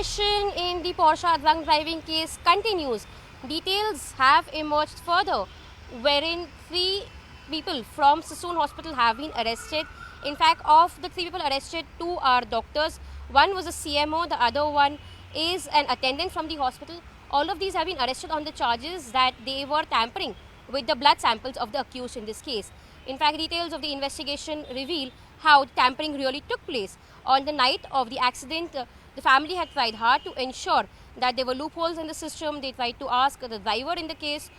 investigation in the Porsche drunk driving case continues. Details have emerged further, wherein 3 people from Sassoon Hospital have been arrested. In fact, of the 3 people arrested, 2 are doctors. One was a CMO, the other one is an attendant from the hospital. All of these have been arrested on the charges that they were tampering with the blood samples of the accused in this case. In fact, details of the investigation reveal how tampering really took place. On the night of the accident, the family had tried hard to ensure that there were loopholes in the system. They tried to ask the driver in the case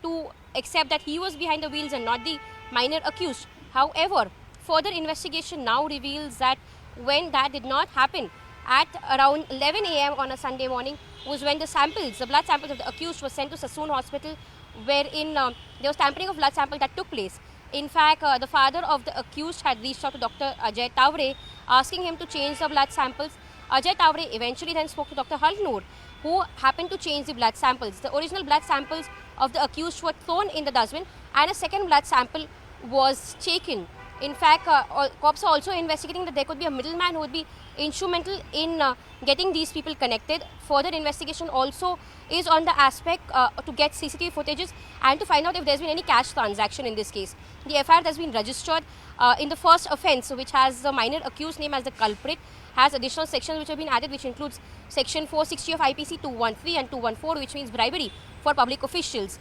to accept that he was behind the wheels and not the minor accused. However, further investigation now reveals that when that did not happen, at around 11 a.m. on a Sunday morning was when the blood samples of the accused were sent to Sassoon Hospital, wherein there was tampering of blood sample that took place. In fact, the father of the accused had reached out to Dr Ajay Taware asking him to change the blood samples. Ajay Taware eventually then spoke to Dr Halnor, who happened to change the blood samples. The original blood samples of the accused were thrown in the dustbin and a second blood sample was taken. In fact, cops are also investigating that there could be a middleman who would be instrumental in getting these people connected. Further investigation also is on the aspect to get CCTV footages and to find out if there's been any cash transaction in this case. The FIR has been registered in the first offence, which has the minor accused name as the culprit, has additional sections which have been added, which includes section 460 of IPC 213 and 214, which means bribery for public officials.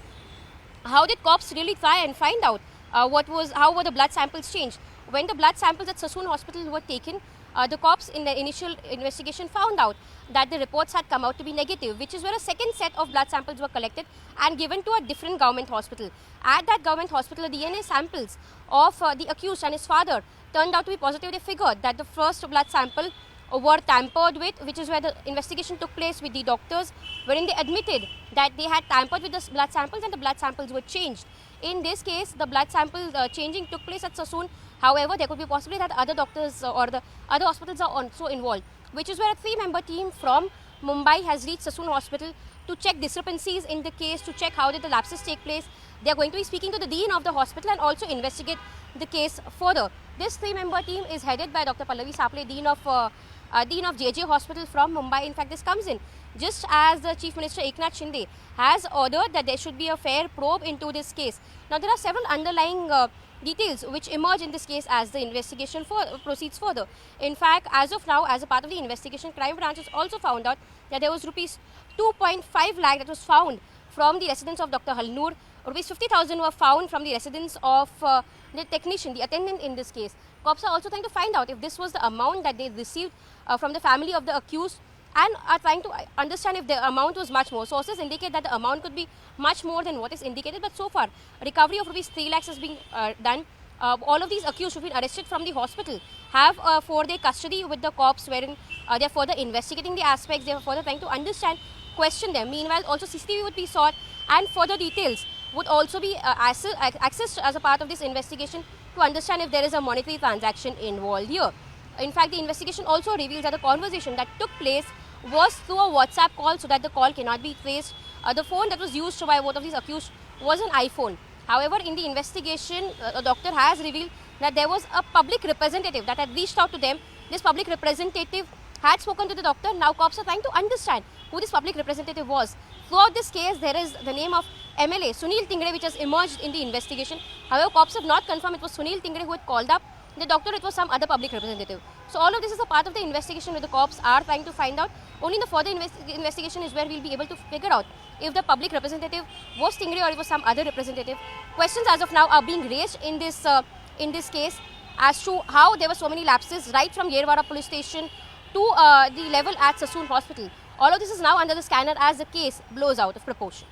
How did cops really try and find out how were the blood samples changed? When the blood samples at Sassoon Hospital were taken, the cops in the initial investigation found out that the reports had come out to be negative, which is where a second set of blood samples were collected and given to a different government hospital. At that government hospital, the DNA samples of the accused and his father turned out to be positive. They figured that the first blood sample were tampered with, which is where the investigation took place with the doctors, wherein they admitted that they had tampered with the blood samples and the blood samples were changed. In this case, the blood sample changing took place at Sassoon. However, there could be possibility that other doctors or the other hospitals are also involved, which is where a 3-member team from Mumbai has reached Sassoon Hospital to check discrepancies in the case, to check how did the lapses take place. They are going to be speaking to the dean of the hospital and also investigate the case further. This 3-member team is headed by Dr Pallavi Saple, Dean of JJ Hospital from Mumbai. In fact, this comes in just as the Chief Minister Eknath Shinde has ordered that there should be a fair probe into this case. Now, there are several underlying details which emerge in this case as the investigation proceeds further. In fact, as of now, as a part of the investigation, crime branch has also found out that there was rupees 2.5 lakh that was found from the residence of Dr Halnor. Rupees 50,000 were found from the residence of the technician, the attendant in this case. Cops are also trying to find out if this was the amount that they received from the family of the accused, and are trying to understand if the amount was much more. Sources indicate that the amount could be much more than what is indicated, but so far, recovery of rupees 3 lakhs is being done. All of these accused who have been arrested from the hospital have 4-day custody with the cops, wherein they are further investigating the aspects, they are further trying to understand, question them. Meanwhile, also CCTV would be sought and further details would also be accessed as a part of this investigation to understand if there is a monetary transaction involved here. In fact, the investigation also reveals that the conversation that took place was through a WhatsApp call, so that the call cannot be traced. The phone that was used by both of these accused was an iPhone. However, in the investigation, the doctor has revealed that there was a public representative that had reached out to them. This public representative had spoken to the doctor. Now, cops are trying to understand who this public representative was. Throughout this case, there is the name of MLA Sunil Tingre, which has emerged in the investigation. However, cops have not confirmed it was Sunil Tingre who had called up the doctor, it was some other public representative. So all of this is a part of the investigation where the cops are trying to find out. Only in the further investigation is where we'll be able to figure out if the public representative was Tingre or it was some other representative. Questions as of now are being raised in this case as to how there were so many lapses right from Yerwara police station to the level at Sassoon Hospital. All of this is now under the scanner as the case blows out of proportion.